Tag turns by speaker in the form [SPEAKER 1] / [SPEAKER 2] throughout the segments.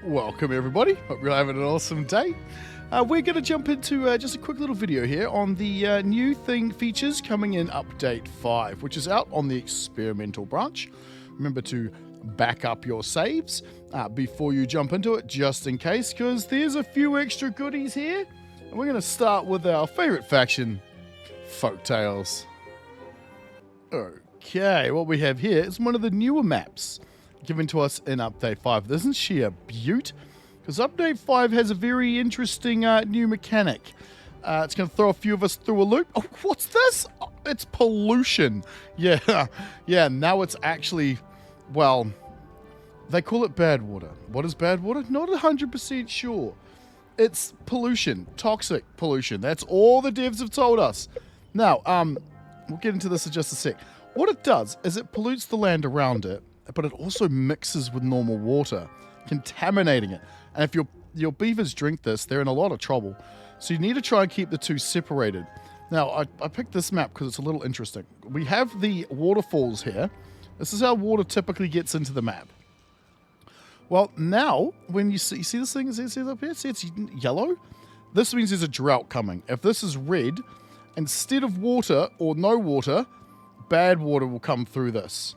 [SPEAKER 1] Welcome everybody, hope you're having an awesome day. We're going to jump into just a quick little video here on the new thing features coming in update 5, which is out on the experimental branch. Remember to back up your saves before you jump into it, just in case, because there's a few extra goodies here. And we're going to start with our favorite faction, Folktails. Okay, what we have here is one of the newer maps given to us in Update 5. Isn't she a beaut? Because Update 5 has a very interesting new mechanic. It's going to throw a few of us through a loop. Oh, what's this? Oh, it's pollution. Yeah, yeah, now it's actually, well, they call it bad water. What is bad water? Not 100% sure. It's pollution, toxic pollution. That's all the devs have told us. Now, we'll get into this in just a sec. What it does is it pollutes the land around it, but it also mixes with normal water, contaminating it. And if your beavers drink this, they're in a lot of trouble. So you need to try and keep the two separated. Now, I picked this map because it's a little interesting. We have the waterfalls here. This is how water typically gets into the map. Well, now, when you see this thing, see it up here? See it's yellow? This means there's a drought coming. If this is red, instead of water or no water, bad water will come through this.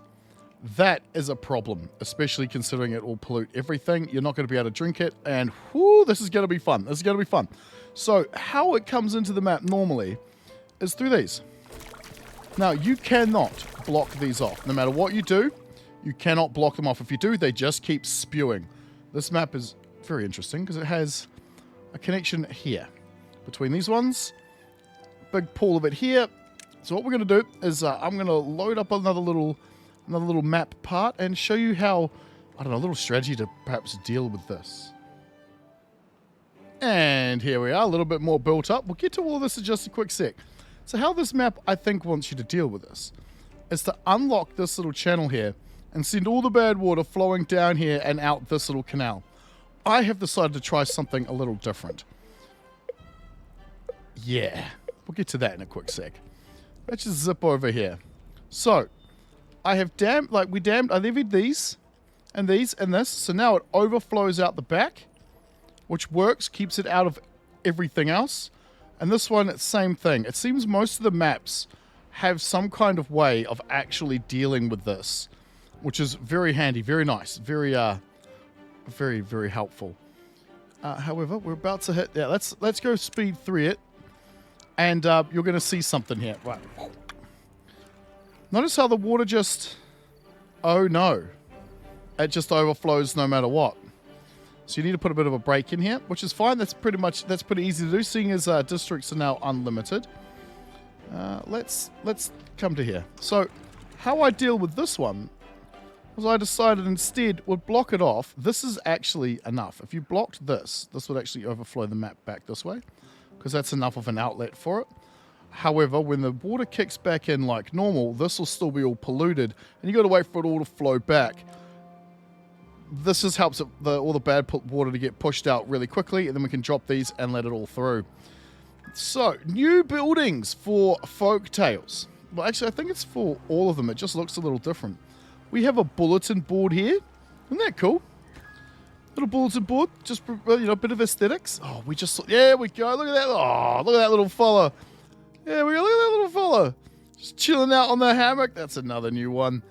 [SPEAKER 1] That is a problem, especially considering it will pollute everything. You're not going to be able to drink it, and whoo, this is going to be fun. This is going to be fun. So how it comes into the map normally is through these. Now, you cannot block these off. No matter what you do, you cannot block them off. If you do, they just keep spewing. This map is very interesting because it has a connection here between these ones. Big pool of it here. So what we're going to do is I'm going to load up another little map part and show you how, I don't know, a little strategy to perhaps deal with this. And here we are, a little bit more built up. We'll get to all this in just a quick sec. So how this map, I think, wants you to deal with this is to unlock this little channel here and send all the bad water flowing down here and out this little canal. I have decided to try something a little different. Yeah, we'll get to that in a quick sec. Let's just zip over here. So, I have I levied these, and this, so now it overflows out the back, which works, keeps it out of everything else. And this one, it's same thing. It seems most of the maps have some kind of way of actually dealing with this, which is very handy, very nice, very, very helpful. However, we're about to hit, yeah, let's go speed 3 it, and you're going to see something here. Right. Notice how the water just, oh no, it just overflows no matter what. So you need to put a bit of a break in here, which is fine. That's pretty easy to do, seeing as districts are now unlimited. Let's come to here. So how I deal with this one was I decided instead would block it off. This is actually enough. If you blocked this would actually overflow the map back this way, because that's enough of an outlet for it. However, when the water kicks back in like normal, this will still be all polluted, and you got to wait for it all to flow back. This just helps all the bad water to get pushed out really quickly, and then we can drop these and let it all through. So, new buildings for Folktails. Well, actually, I think it's for all of them. It just looks a little different. We have a bulletin board here. Isn't that cool? Little bulletin board, just, you know, a bit of aesthetics. Oh, there we go. Look at that. Oh, look at that little fella. Yeah, we go. Look at that little fella. Just chilling out on the hammock. That's another new one.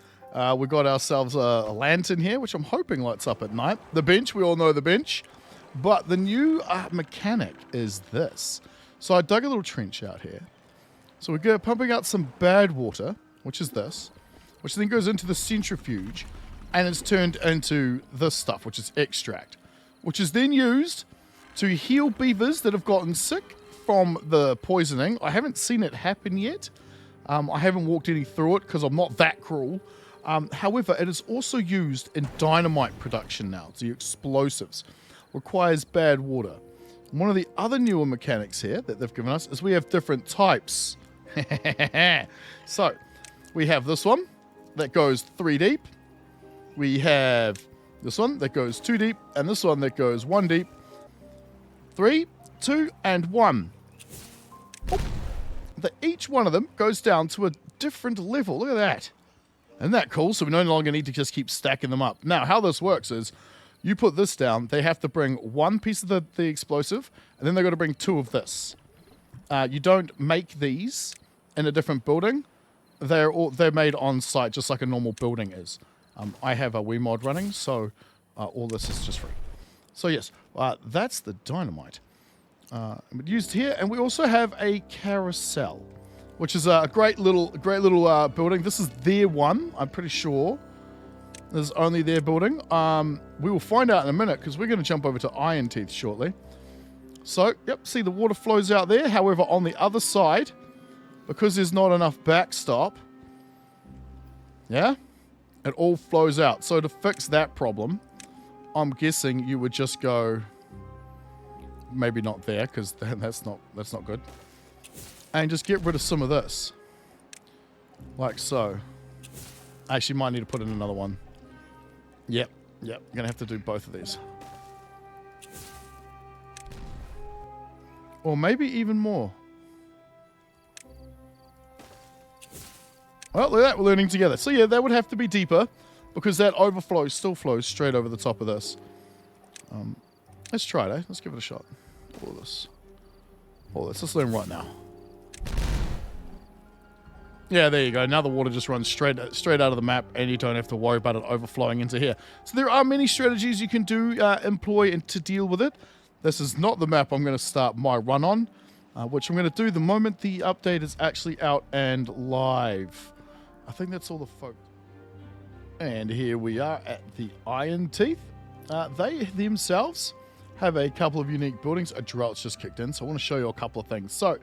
[SPEAKER 1] We got ourselves a lantern here, which I'm hoping lights up at night. The bench, we all know the bench. But the new mechanic is this. So I dug a little trench out here. So we're pumping out some bad water, which is this, which then goes into the centrifuge, and it's turned into this stuff, which is extract, which is then used to heal beavers that have gotten sick from the poisoning. I haven't seen it happen yet. I haven't walked any through it because I'm not that cruel. However, it is also used in dynamite production now. So explosives. Requires bad water. One of the other newer mechanics here that they've given us is we have different types. So, we have this one that goes 3 deep. We have this one that goes 2 deep, and this one that goes 1 deep. 3, 2, and 1. Each one of them goes down to a different level. Look at that. Isn't that cool? So we no longer need to just keep stacking them up. Now, how this works is You put this down, they have to bring one piece of the explosive, and then they've got to bring 2 of this. You don't make these in a different building. They're made on site, just like a normal building is. I have a Wii mod running, so all this is just free. So yes, that's the dynamite. Used here, and we also have a carousel, which is a great little building. This is their one, I'm pretty sure. This is only their building. We will find out in a minute because we're going to jump over to Iron Teeth shortly. So, yep, see the water flows out there. However, on the other side, because there's not enough backstop, yeah, it all flows out. So to fix that problem, I'm guessing you would just go, maybe not there because that's not good, and just get rid of some of this, like so. I actually might need to put in another one. Yep, gonna have to do both of these. Or maybe even more. Well, look at that, we're learning together. So yeah, that would have to be deeper, because that overflow still flows straight over the top of this. Let's try it, eh? Let's give it a shot. All this. Let's learn right now. Yeah, there you go. Now the water just runs straight out of the map, and you don't have to worry about it overflowing into here. So there are many strategies you can employ to deal with it. This is not the map I'm going to start my run on, which I'm going to do the moment the update is actually out and live. I think that's all the folk. And here we are at the Iron Teeth. They themselves have a couple of unique buildings. A drought's just kicked in, so I want to show you a couple of things. So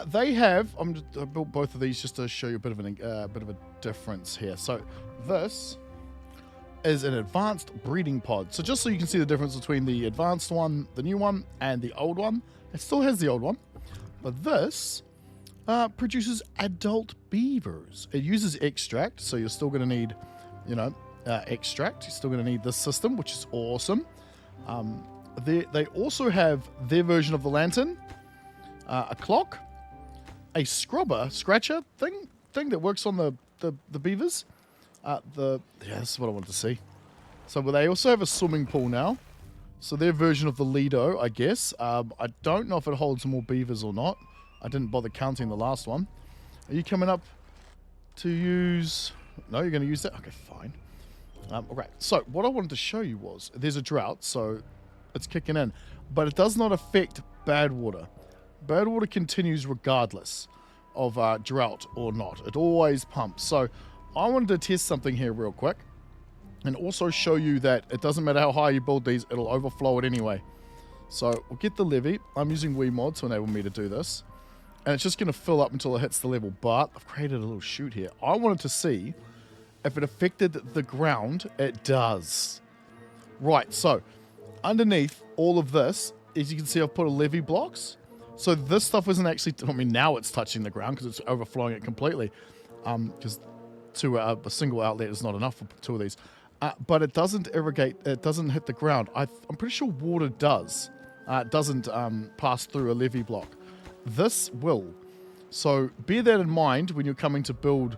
[SPEAKER 1] they have. I built both of these just to show you a bit of a difference here. So this is an advanced breeding pod. So just so you can see the difference between the advanced one, the new one, and the old one. It still has the old one, but this produces adult beavers. It uses extract, so you're still going to need, extract. You're still going to need this system, which is awesome. They also have their version of the lantern, a clock, a scratcher thing that works on the beavers. This is what I wanted to see. So they also have a swimming pool now. So their version of the Lido, I guess. I don't know if it holds more beavers or not. I didn't bother counting the last one. Are you coming up to use... No, you're going to use that? Okay, fine. Alright, so what I wanted to show you was, there's a drought, so it's kicking in. But it does not affect bad water. Bad water continues regardless of drought or not. It always pumps. So I wanted to test something here real quick, and also show you that it doesn't matter how high you build these, it'll overflow it anyway. So we'll get the levee. I'm using Wii mod to enable me to do this. And it's just going to fill up until it hits the level. But I've created a little chute here. I wanted to see if it affected the ground. It does. Right, so underneath all of this, as you can see, I've put a levee blocks. So this stuff isn't actually... I mean, now it's touching the ground because it's overflowing it completely. Because a single outlet is not enough for 2 of these. But it doesn't irrigate, it doesn't hit the ground. I'm pretty sure water does. It doesn't pass through a levee block. This will. So bear that in mind when you're coming to build,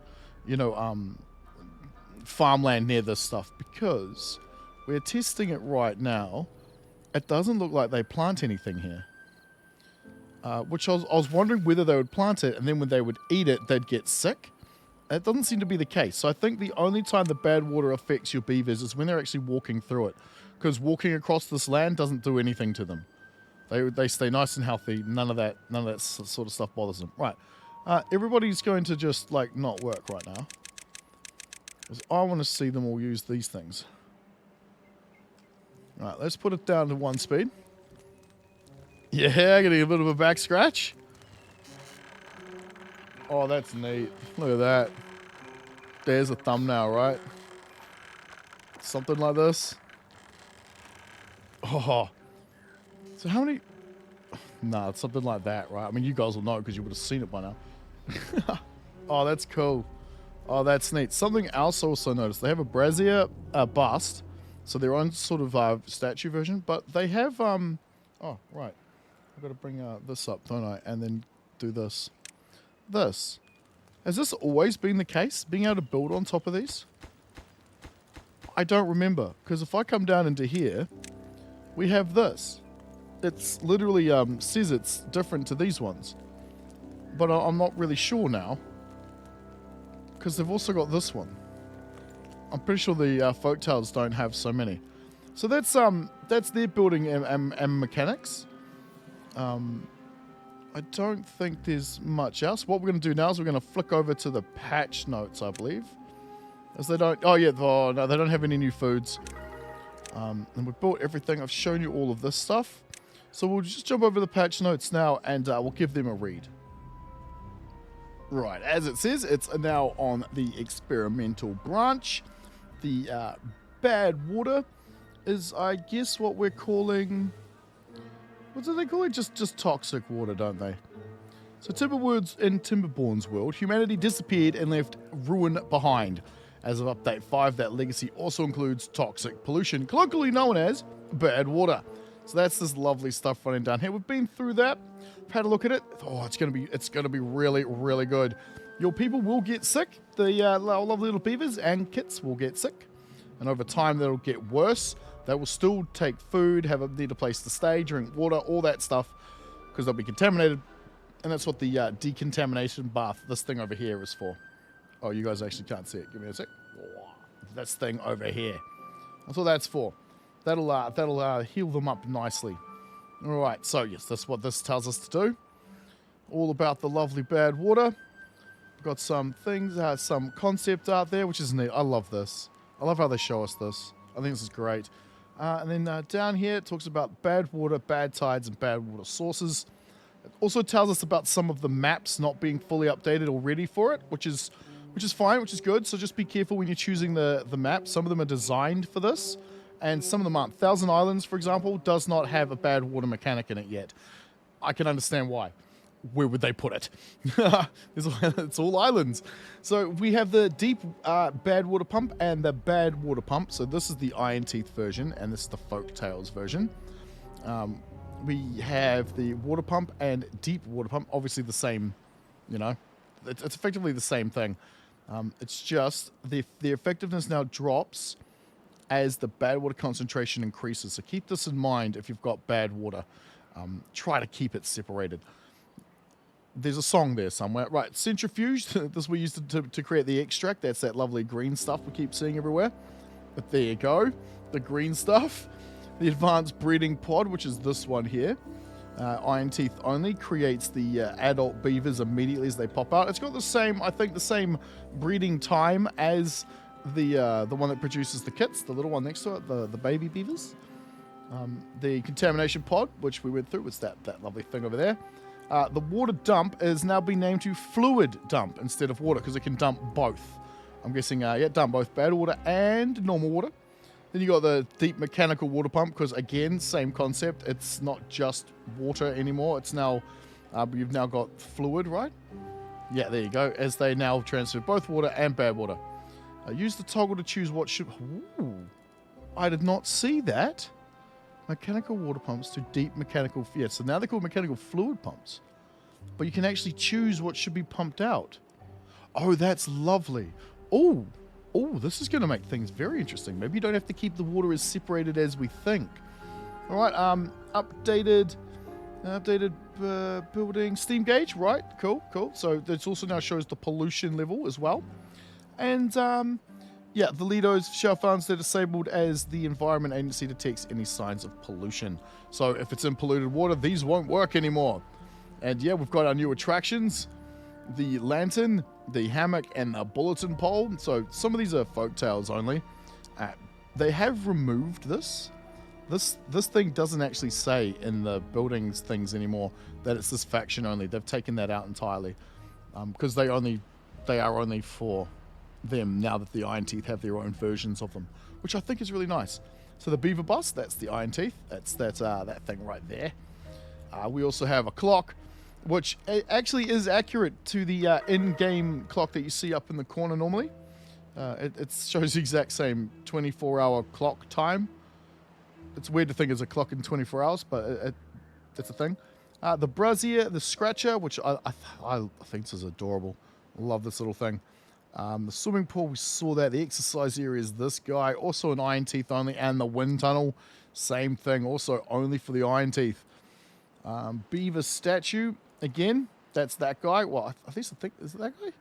[SPEAKER 1] farmland near this stuff, because we're testing it right now. It doesn't look like they plant anything here. Which I was wondering whether they would plant it, and then when they would eat it, they'd get sick. That doesn't seem to be the case. So I think the only time the bad water affects your beavers is when they're actually walking through it. Because walking across this land doesn't do anything to them. They stay nice and healthy. None of that sort of stuff bothers them. Right. Everybody's going to just, not work right now. Because I want to see them all use these things. Right, let's put it down to 1 speed. Yeah, getting a bit of a back scratch. Oh, that's neat. Look at that. There's a thumbnail, right? Something like this. Oh. So how many... Nah, it's something like that, right? I mean, you guys will know because you would have seen it by now. Oh, that's cool. Oh, that's neat. Something else I also noticed. They have a brazier bust. So their own sort of statue version. But they have... Oh, right. I've got to bring this up, don't I? And then do this. Has this always been the case? Being able to build on top of these? I don't remember. Because if I come down into here, we have this. It's literally says it's different to these ones. But I'm not really sure now. Because they've also got this one. I'm pretty sure the Folktails don't have so many. So that's their building and mechanics. I don't think there's much else. What we're going to do now is we're going to flick over to the patch notes, I believe. As they don't... Oh, yeah. Oh, no, they don't have any new foods. And we've built everything. I've shown you all of this stuff. So we'll just jump over the patch notes now and we'll give them a read. Right. As it says, it's now on the experimental branch. The bad water is, I guess, what we're calling... What do they call it? Just toxic water, don't they? So in Timberborn's world, humanity disappeared and left ruin behind. As of Update 5, that legacy also includes toxic pollution, colloquially known as bad water. So that's this lovely stuff running down here. We've been through that. I've had a look at it. Oh, it's gonna be really, really good. Your people will get sick. The lovely little beavers and kits will get sick. And over time, that'll get worse. They will still take food, need a place to stay, drink water, all that stuff, because they'll be contaminated. And that's what the decontamination bath, this thing over here, is for. Oh, you guys actually can't see it. Give me a sec. This thing over here. That's what that's for. That'll heal them up nicely. All right, so yes, that's what this tells us to do. All about the lovely bad water. We've got some things, some concept art there, which is neat. I love this. I love how they show us this. I think this is great. And then down here, it talks about bad water, bad tides, and bad water sources. It also tells us about some of the maps not being fully updated or ready for it, which is fine, which is good. So just be careful when you're choosing the map. Some of them are designed for this, and some of them aren't. Thousand Islands, for example, does not have a bad water mechanic in it yet. I can understand why. Where would they put it? It's all islands. So we have the deep bad water pump and the bad water pump. So this is the Iron Teeth version, and this is the Folktails version. We have the water pump and deep water pump. Obviously the same, it's effectively the same thing. It's just the effectiveness now drops as the bad water concentration increases. So keep this in mind if you've got bad water. Try to keep it separated. There's a song there somewhere. Right, centrifuge. This we used to create the extract. That's that lovely green stuff we keep seeing everywhere. But there you go. The green stuff. The advanced breeding pod, which is this one here. Iron Teeth only creates the adult beavers immediately as they pop out. It's got the same, I think, the same breeding time as the one that produces the kits, the little one next to it, the baby beavers. The contamination pod, which we went through, was that lovely thing over there. The water dump is now being named to fluid dump instead of water because it can dump both. I'm guessing, dump both bad water and normal water. Then you got the deep mechanical water pump because, again, same concept. It's not just water anymore. It's now, you've now got fluid, right? Yeah, there you go. As they now transfer both water and bad water. Use the toggle to choose what should... Ooh, I did not see that. Mechanical water pumps to deep mechanical... Yeah, so now they're called mechanical fluid pumps. But you can actually choose what should be pumped out. Oh, that's lovely. Oh, this is going to make things very interesting. Maybe you don't have to keep the water as separated as we think. All right, updated building steam gauge. Right, cool. So this also now shows the pollution level as well. And... the Lido's shell farms, they're disabled as the Environment Agency detects any signs of pollution. So if it's in polluted water, these won't work anymore. And yeah, we've got our new attractions. The lantern, the hammock, and the bulletin pole. So some of these are Folktails only. They have removed this. This thing doesn't actually say in the buildings things anymore that it's this faction only. They've taken that out entirely. Because they are only for... them now that the Iron Teeth have their own versions of them, which I think is really nice. So the Beaver bus, that's the Iron Teeth. That's that thing right there. We also have a clock, which actually is accurate to the in-game clock that you see up in the corner normally. It shows the exact same 24-hour clock time. It's weird to think it's a clock in 24 hours, but it's a thing. The brazier, the scratcher, which I think this is adorable. I love this little thing. The swimming pool, we saw that. The exercise area is this guy. Also an Iron Teeth only. And the wind tunnel, same thing. Also only for the Iron Teeth. Beaver statue, again, that's that guy. Well, I think, is it that guy?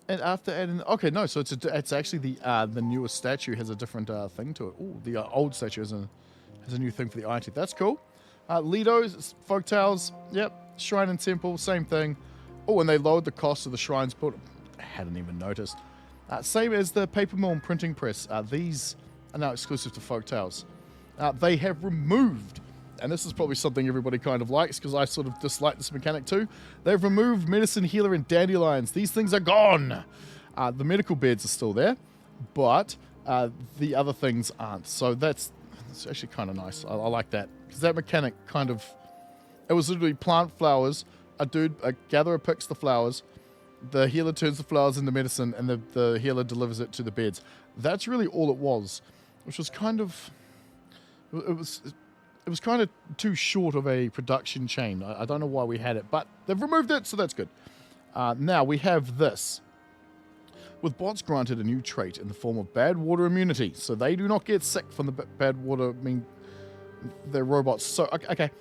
[SPEAKER 1] And after adding, okay, no, so it's actually the newest statue has a different thing to it. Oh, the old statue has a new thing for the Iron Teeth. That's cool. Lido's, Folktails, yep. Shrine and temple, same thing. Oh, and they lowered the cost of the shrines built. I hadn't even noticed. Same as the paper mill and printing press. These are now exclusive to Folktales. They have removed, and this is probably something everybody kind of likes because I sort of dislike this mechanic too. They've removed medicine, healer, and dandelions. These things are gone. The medical beds are still there, but the other things aren't. So that's actually kind of nice. I like that because that mechanic kind of, it was literally plant flowers. A gatherer picks the flowers, the healer turns the flowers into medicine, and the healer delivers it to the beds. That's really all it was, which was kind of, it was kind of too short of a production chain. I don't know why we had it, but they've removed it, so that's good. Now we have this. With bots granted a new trait in the form of bad water immunity, so they do not get sick from the bad water. I mean, they're robots. So, okay.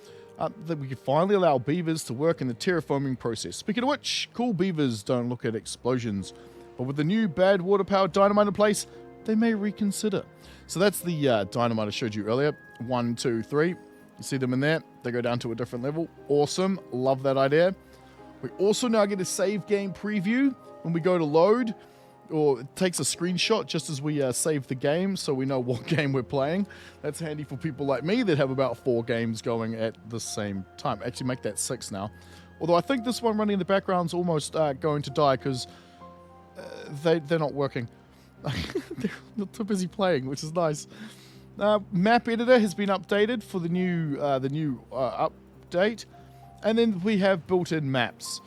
[SPEAKER 1] That we could finally allow beavers to work in the terraforming process. Speaking of which, cool beavers don't look at explosions, but with the new bad water powered dynamite in place, they may reconsider. So that's the dynamite I showed you earlier. 1, 2, 3. You see them in there. They go down to a different level. Awesome. Love that idea. We also now get a save game preview when we go to load, or it takes a screenshot just as we save the game so we know what game we're playing. That's handy for people like me that have about 4 games going at the same time. Actually, make that 6 now. Although I think this one running in the background's almost going to die because they're not working. They're too busy playing, which is nice. Map editor has been updated for the new update. And then we have built-in maps.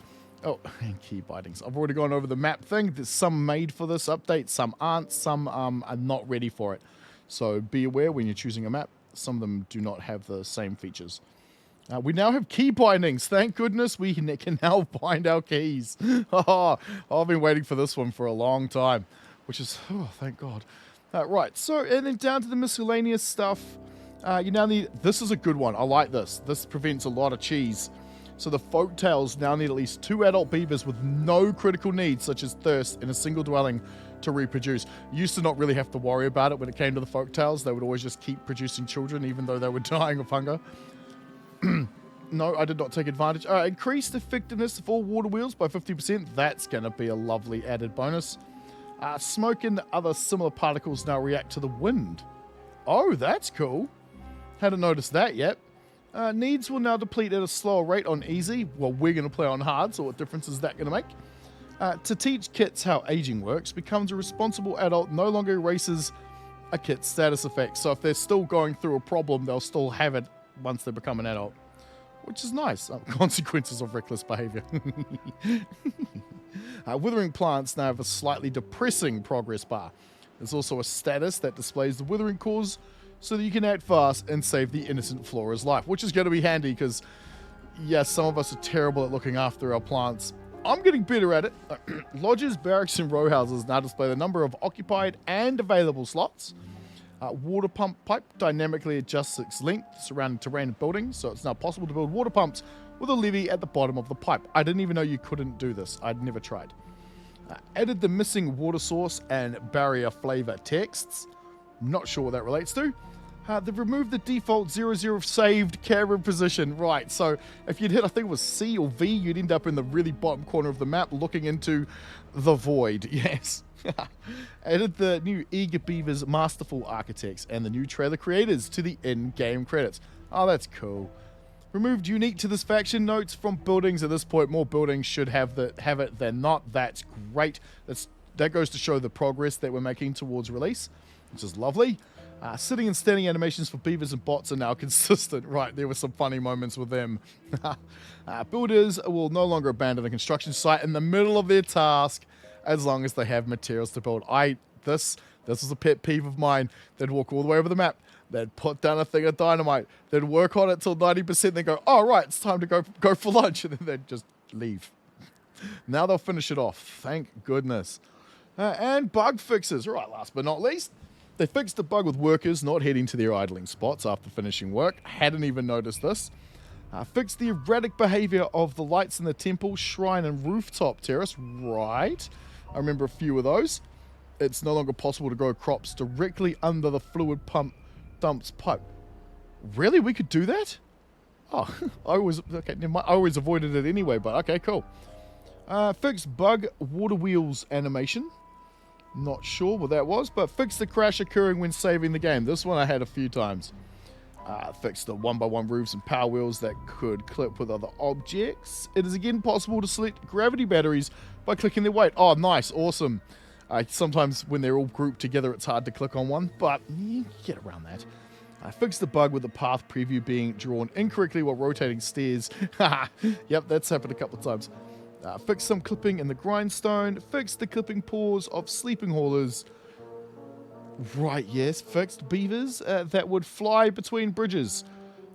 [SPEAKER 1] Oh, and key bindings. I've already gone over the map thing. There's some made for this update, some aren't, some are not ready for it. So be aware when you're choosing a map, some of them do not have the same features. We now have key bindings. Thank goodness we can now bind our keys. Oh, I've been waiting for this one for a long time, which is, oh, thank God. Right, so, and then down to the miscellaneous stuff. You now need, this is a good one. I like this. This prevents a lot of cheese. So the Folktales now need at least 2 adult beavers with no critical needs, such as thirst, in a single dwelling to reproduce. You used to not really have to worry about it when it came to the Folktales. They would always just keep producing children, even though they were dying of hunger. No, I did not take advantage. Increased effectiveness of all water wheels by 50%. That's going to be a lovely added bonus. Smoke and other similar particles now react to the wind. Oh, that's cool. Hadn't noticed that yet. Needs will now deplete at a slower rate on easy. Well, we're going to play on hard, so what difference is that going to make? To teach kits how aging works, becomes a responsible adult, no longer erases a kit's status effect. So if they're still going through a problem, they'll still have it once they become an adult, which is nice. Consequences of reckless behavior. Withering plants now have a slightly depressing progress bar. There's also a status that displays the withering cause, so that you can act fast and save the innocent flora's life, which is going to be handy because, yes, some of us are terrible at looking after our plants. I'm getting better at it. Lodges, barracks, and row houses now display the number of occupied and available slots. Water pump pipe dynamically adjusts its length surrounding terrain and buildings, so it's now possible to build water pumps with a levee at the bottom of the pipe. I didn't even know you couldn't do this. I'd never tried. Added the missing water source and barrier flavor texts. Not sure what that relates to. They've removed the default 00 saved camera position. Right, so if you'd hit, I think it was C or V, you'd end up in the really bottom corner of the map looking into the void. Yes. Added the new Eager Beavers Masterful Architects and the new trailer creators to the in-game credits. Oh, that's cool. Removed unique to this faction notes from buildings. At this point, more buildings should have it than not. That's great. That goes to show the progress that we're making towards release, which is lovely. Sitting and standing animations for beavers and bots are now consistent. Right, there were some funny moments with them. Builders will no longer abandon a construction site in the middle of their task as long as they have materials to build. This was a pet peeve of mine. They'd walk all the way over the map. They'd put down a thing of dynamite. They'd work on it till 90%. Then go, oh, right, it's time to go for lunch. And then they'd just leave. Now they'll finish it off. Thank goodness. And bug fixes. Right, last but not least, they fixed the bug with workers not heading to their idling spots after finishing work. Hadn't even noticed this. Fixed the erratic behavior of the lights in the temple, shrine, and rooftop terrace. Right. I remember a few of those. It's no longer possible to grow crops directly under the fluid pump dump's pipe. Really? We could do that? Oh, I always avoided it anyway, but okay, cool. Fixed bug water wheels animation. Not sure what that was, but fixed the crash occurring when saving the game. This one I had a few times. Fixed the 1x1 roofs and power wheels that could clip with other objects. It is again possible to select gravity batteries by clicking their weight. Oh, nice. Awesome. Sometimes when they're all grouped together, it's hard to click on one, but you get around that. Fixed the bug with the path preview being drawn incorrectly while rotating stairs. Yep, that's happened a couple of times. Fixed some clipping in the grindstone. Fixed the clipping paws of sleeping haulers. Right, yes. Fixed beavers that would fly between bridges.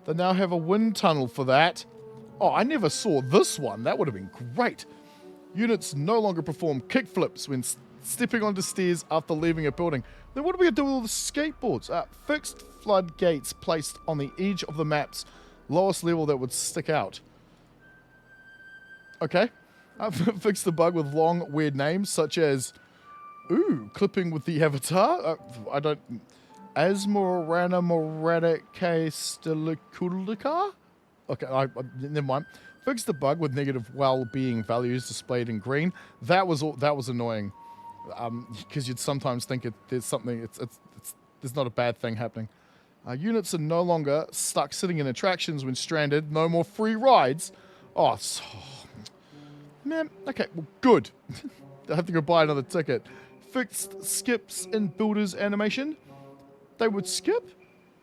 [SPEAKER 1] They now have a wind tunnel for that. Oh, I never saw this one. That would have been great. Units no longer perform kickflips when stepping onto stairs after leaving a building. Then what are we going to do with all the skateboards? Fixed floodgates placed on the edge of the map's lowest level that would stick out. Okay. Fixed the bug with long, weird names such as, clipping with the avatar. I don't. Asmorana Moradike Stilikulika? Okay, never mind. Fixed the bug with negative well-being values displayed in green. That was annoying. Because you'd sometimes think there's something. There's not a bad thing happening. Units are no longer stuck sitting in attractions when stranded. No more free rides. Oh, man. Okay, well, good. I have to go buy another ticket. Fixed skips in builders animation. They would skip?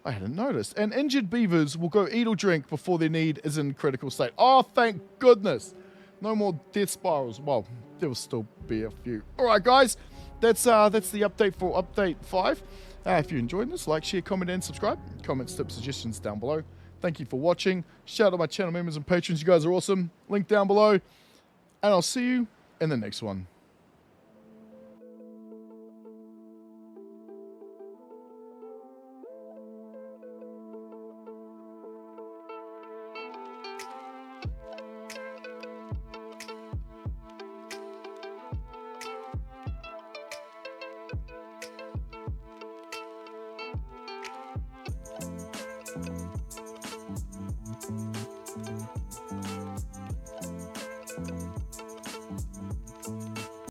[SPEAKER 1] I hadn't noticed. And injured beavers will go eat or drink before their need is in critical state. Oh, thank goodness. No more death spirals. Well, there will still be a few. All right, guys. That's the update for Update 5. If you enjoyed this, like, share, comment, and subscribe. Comments, tips, suggestions down below. Thank you for watching. Shout out to my channel members and patrons. You guys are awesome. Link down below. And I'll see you in the next one.